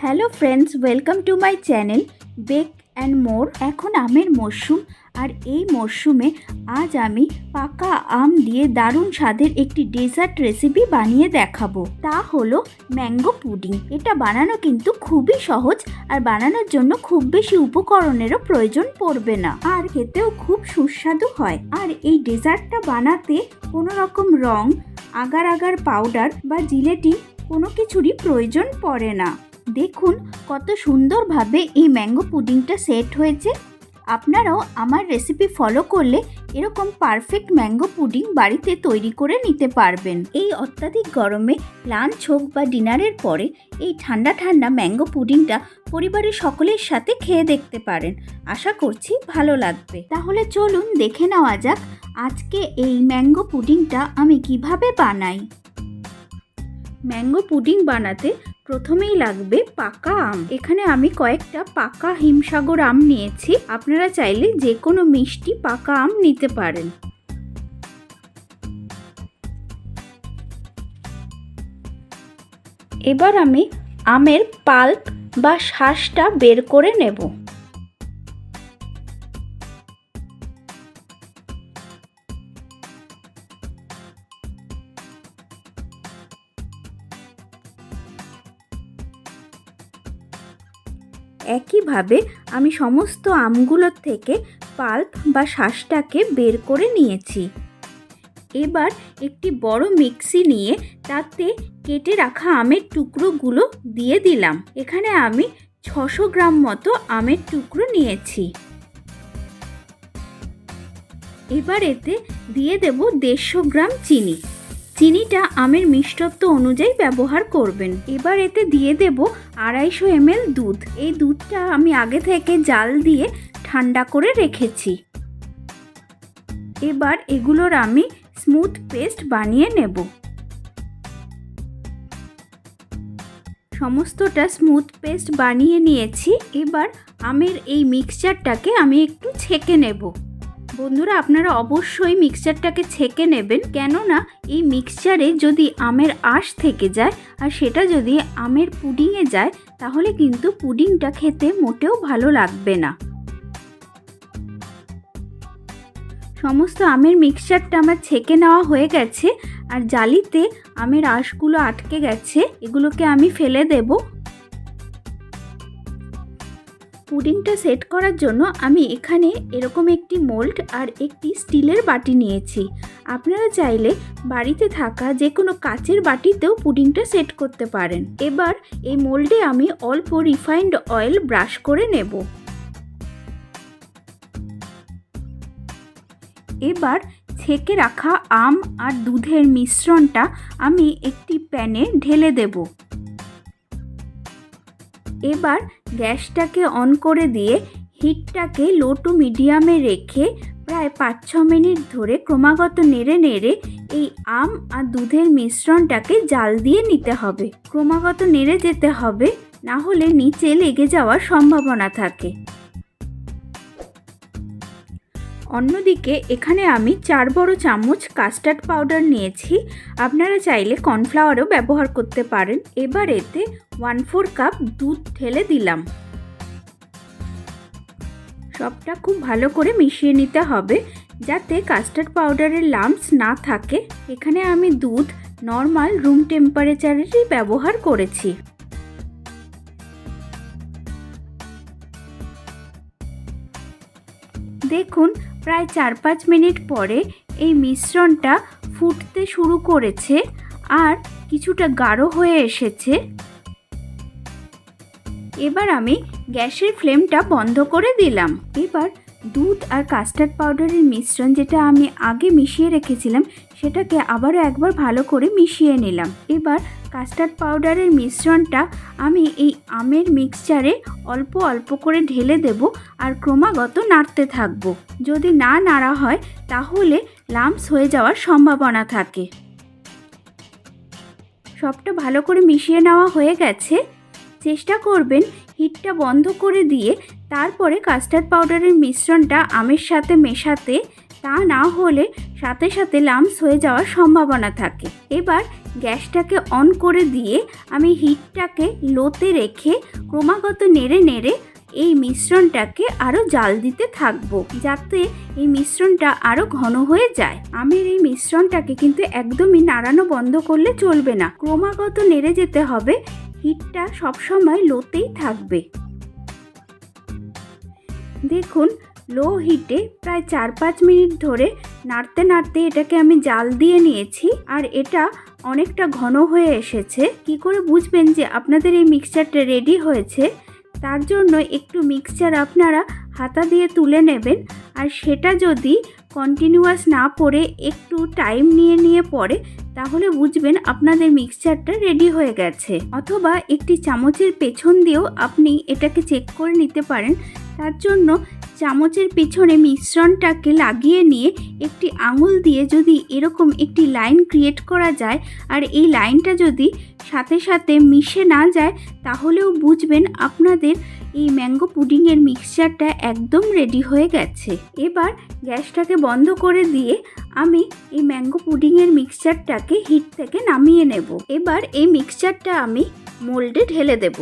Hello friends, welcome to my channel bake and more. এখন আমের মরশুম, আর এই মরশুমে আজ আমি পাকা আম দিয়ে দারুণ স্বাদের একটি ডেজার্ট রেসিপি বানিয়ে দেখাবো। তা হলো ম্যাঙ্গো পুডিং। এটা বানানো কিন্তু খুবই সহজ, আর বানানোর জন্য খুব বেশি উপকরণেরও প্রয়োজন পড়বে না, আর খেতেও খুব সুস্বাদু হয়। আর এই ডেজার্টটা বানাতে কোনো রকম রং, আগার আগার পাউডার বা জিলেটিন কোনো কিছুরই প্রয়োজন পড়ে না। দেখুন কত সুন্দরভাবে এই ম্যাঙ্গো পুডিংটা সেট হয়েছে। আপনারাও আমার রেসিপি ফলো করলে এরকম পারফেক্ট ম্যাঙ্গো পুডিং বাড়িতে তৈরি করে নিতে পারবেন। এই অত্যাধিক গরমে লাঞ্চ হোক বা ডিনারের পরে এই ঠান্ডা ঠান্ডা ম্যাঙ্গো পুডিংটা পরিবারের সকলের সাথে খেয়ে দেখতে পারেন। আশা করছি ভালো লাগবে। তাহলে চলুন দেখে নেওয়া যাক আজকে এই ম্যাঙ্গো পুডিংটা আমি কিভাবে বানাই। ম্যাঙ্গো পুডিং বানাতে প্রথমেই লাগবে পাকা আম। এখানে আমি কয়েকটা পাকা হিমসাগর আম নিয়েছি। আপনারা চাইলে যে কোনো মিষ্টি পাকা আম নিতে পারেন। এবার আমি আমের পাল্প বা শাঁসটা বের করে নেব। একইভাবে আমি সমস্ত আমগুলোর থেকে পাল্প বা শাঁসটাকে বের করে নিয়েছি। এবার একটি বড় মিক্সি নিয়ে তাতে কেটে রাখা আমের টুকরোগুলো দিয়ে দিলাম। এখানে আমি 600 গ্রাম মতো আমের টুকরো নিয়েছি। এবার এতে দিয়ে দেব 150 গ্রাম চিনি। চিনিটা আমের মিষ্টত্ব অনুযায়ী ব্যবহার করবেন। এবার এতে দিয়ে দেব 250 ml দুধ। এই দুধটা আমি আগে থেকে জাল দিয়ে ঠান্ডা করে রেখেছি। এবার এগুলোর আমি স্মুথ পেস্ট বানিয়ে নেব। সমস্তটা স্মুথ পেস্ট বানিয়ে নিয়েছি। এবার আমের এই মিক্সচারটাকে আমি একটু ছেঁকে নেব। বন্ধুরা, আপনারা অবশ্যই মিক্সচারটাকে ছেঁকে নেবেন, কেননা এই মিক্সচারে যদি আমের আঁশ থেকে যায় আর সেটা যদি আমের পুডিংয়ে যায় তাহলে কিন্তু পুডিংটা খেতে মোটেও ভালো লাগবে না। সমস্ত আমের মিক্সচারটা আমার ছেঁকে নেওয়া হয়ে গেছে, আর জালিতে আমের আঁশগুলো আটকে গেছে, এগুলোকে আমি ফেলে দেব। পুডিংটা সেট করার জন্য আমি এখানে এরকম একটি মোল্ড আর একটি স্টিলের বাটি নিয়েছি। আপনারা চাইলে বাড়িতে থাকা যে কোনো কাচের বাটিতেও পুডিংটা সেট করতে পারেন। এবার এই মোল্ডে আমি অল্প রিফাইন্ড অয়েল ব্রাশ করে নেব। এবার ছেঁকে রাখা আম আর দুধের মিশ্রণটা আমি একটি প্যানে ঢেলে দেব। এবার গ্যাসটাকে অন করে দিয়ে হিটটাকে লো টু মিডিয়ামে রেখে প্রায় 5-6 মিনিট ধরে ক্রমাগত নেড়ে নেড়ে এই আম আর দুধের মিশ্রণটাকে জাল দিয়ে নিতে হবে। ক্রমাগত নেড়ে যেতে হবে, না হলে নিচে লেগে যাওয়ার সম্ভাবনা থাকে। অন্যদিকে এখানে আমি 4 বড় চামচ কাস্টার্ড পাউডার নিয়েছি। আপনারা চাইলে কর্নফ্লাওয়ারও ব্যবহার করতে পারেন। এবার এতে 1/4 কাপ দুধ ঢেলে দিলাম। সবটা খুব ভালো করে মিশিয়ে নিতে হবে যাতে কাস্টার্ড পাউডারের লাম্পস না থাকে। এখানে আমি দুধ নর্মাল রুম টেম্পারেচারেরই ব্যবহার করেছি। দেখুন প্রায় 4-5 মিনিট পরে এই মিশ্রণটা ফুটতে শুরু করেছে আর কিছুটা গাঢ় হয়ে এসেছে। এবার আমি গ্যাসের ফ্লেমটা বন্ধ করে দিলাম। এবার দুধ আর কাস্টার্ড পাউডারের মিশ্রণ যেটা আমি আগে মিশিয়ে রেখেছিলাম সেটাকে আবারও একবার ভালো করে মিশিয়ে নিলাম। এবার কাস্টার্ড পাউডারের মিশ্রণটা আমি এই আমের মিক্সচারে অল্প অল্প করে ঢেলে দেব আর ক্রমাগত নাড়তে থাকব। যদি না নাড়া হয় তাহলে লাম্পস হয়ে যাওয়ার সম্ভাবনা থাকে। সবটা ভালো করে মিশিয়ে নেওয়া হয়ে গেছে। চেষ্টা করবেন হিটটা বন্ধ করে দিয়ে তারপরে কাস্টার্ড পাউডারের মিশ্রণটা আমের সাথে মেশাতে, তা না হলে সাথে সাথে লাম্পস হয়ে যাওয়ার সম্ভাবনা থাকে। এবার গ্যাসটাকে অন করে দিয়ে আমি হিটটাকে লোতে রেখে ক্রমাগত নেড়ে নেড়ে এই মিশ্রণটাকে আরও জাল দিতে থাকবো, যাতে এই মিশ্রণটা আরও ঘন হয়ে যায়। আমের এই মিশ্রণটাকে কিন্তু একদমই নাড়ানো বন্ধ করলে চলবে না, ক্রমাগত নেড়ে যেতে হবে। হিটটা সবসময় লোতেই থাকবে। দেখুন, লো হিটে প্রায় 4-5 মিনিট ধরে নাড়তে নাড়তে এটাকে আমি জাল দিয়ে নিয়েছি, আর এটা অনেকটা ঘন হয়ে এসেছে। কি করে বুঝবেন যে আপনাদের এই মিক্সচারটা রেডি হয়েছে? তার জন্য একটু মিক্সচার আপনারা হাতা দিয়ে তুলে নেবেন, আর সেটা যদি কন্টিনিউয়াস না পড়ে একটু টাইম নিয়ে পড়ে, তাহলে বুঝবেন আপনাদের মিক্সচারটা রেডি হয়ে গেছে। অথবা একটি চামচের পেছন দিয়েও আপনি এটাকে চেক করে নিতে পারেন। তার জন্য চামচের পেছনে মিশ্রণটাকে লাগিয়ে নিয়ে একটি আঙুল দিয়ে যদি এরকম একটি লাইন ক্রিয়েট করা যায়, আর এই লাইনটা যদি সাথে সাথে মিশে না যায়, তাহলেও বুঝবেন আপনাদের এই ম্যাঙ্গো পুডিংয়ের মিক্সচারটা একদম রেডি হয়ে গেছে। এবার গ্যাসটাকে বন্ধ করে দিয়ে আমি এই ম্যাঙ্গো পুডিংয়ের মিক্সচারটাকে হিট থেকে নামিয়ে নেব। এবার এই মিক্সচারটা আমি মোল্ডে ঢেলে দেব।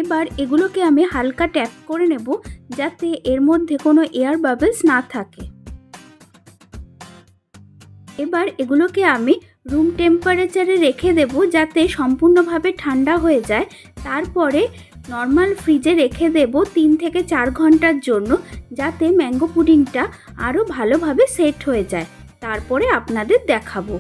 এবার এগুলোকে আমি হালকা ট্যাপ করে নেব, যাতে এর মধ্যে কোনো এয়ার বাবলস না থাকে। এবার এগুলোকে আমি রুম টেম্পারেচারে রেখে দেব, যাতে সম্পূর্ণভাবে ঠান্ডা হয়ে যায়। তারপরে নর্মাল ফ্রিজে রেখে দেব 3 থেকে 4 ঘন্টার জন্য, যাতে ম্যাঙ্গো পুডিংটা আরও ভালোভাবে সেট হয়ে যায়। তারপরে আপনাদের দেখাবো।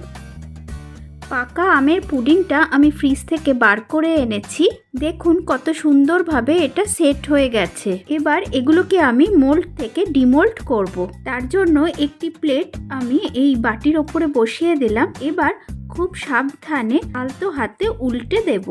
পাকা আমের পুডিংটা আমি ফ্রিজ থেকে বার করে এনেছি। দেখুন কত সুন্দরভাবে এটা সেট হয়ে গেছে। এবার এগুলোকে আমি মোল্ড থেকে ডিমোল্ড করব। তার জন্য একটি প্লেট আমি এই বাটির ওপরে বসিয়ে দিলাম। এবার খুব সাবধানে আলতো হাতে উল্টে দেব।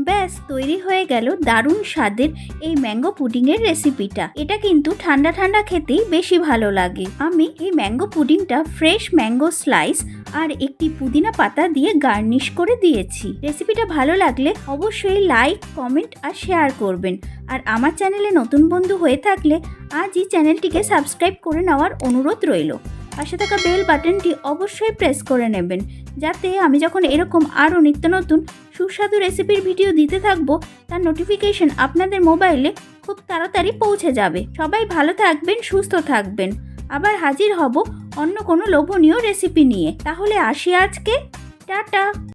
ব্যাস, তৈরি হয়ে গেল দারুণ স্বাদের এই ম্যাঙ্গো পুডিংয়ের রেসিপিটা। এটা কিন্তু ঠান্ডা ঠান্ডা খেতেই বেশি ভালো লাগে। আমি এই ম্যাঙ্গো পুডিংটা ফ্রেশ ম্যাঙ্গো স্লাইস আর একটি পুদিনা পাতা দিয়ে গার্নিশ করে দিয়েছি। রেসিপিটা ভালো লাগলে অবশ্যই লাইক, কমেন্ট আর শেয়ার করবেন। আর আমার চ্যানেলে নতুন বন্ধু হয়ে থাকলে আজই চ্যানেলটিকে সাবস্ক্রাইব করে নেওয়ার অনুরোধ রইল। পাশে থাকা বেল বাটনটি অবশ্যই প্রেস করে নেবেন, যাতে আমি যখন এরকম আরও নিত্য নতুন সুস্বাদু রেসিপির ভিডিও দিতে থাকবো, তার নোটিফিকেশন আপনাদের মোবাইলে খুব তাড়াতাড়ি পৌঁছে যাবে। সবাই ভালো থাকবেন, সুস্থ থাকবেন। আবার হাজির হব অন্য কোনো লোভনীয় রেসিপি নিয়ে। তাহলে আসি আজকে, টাটা।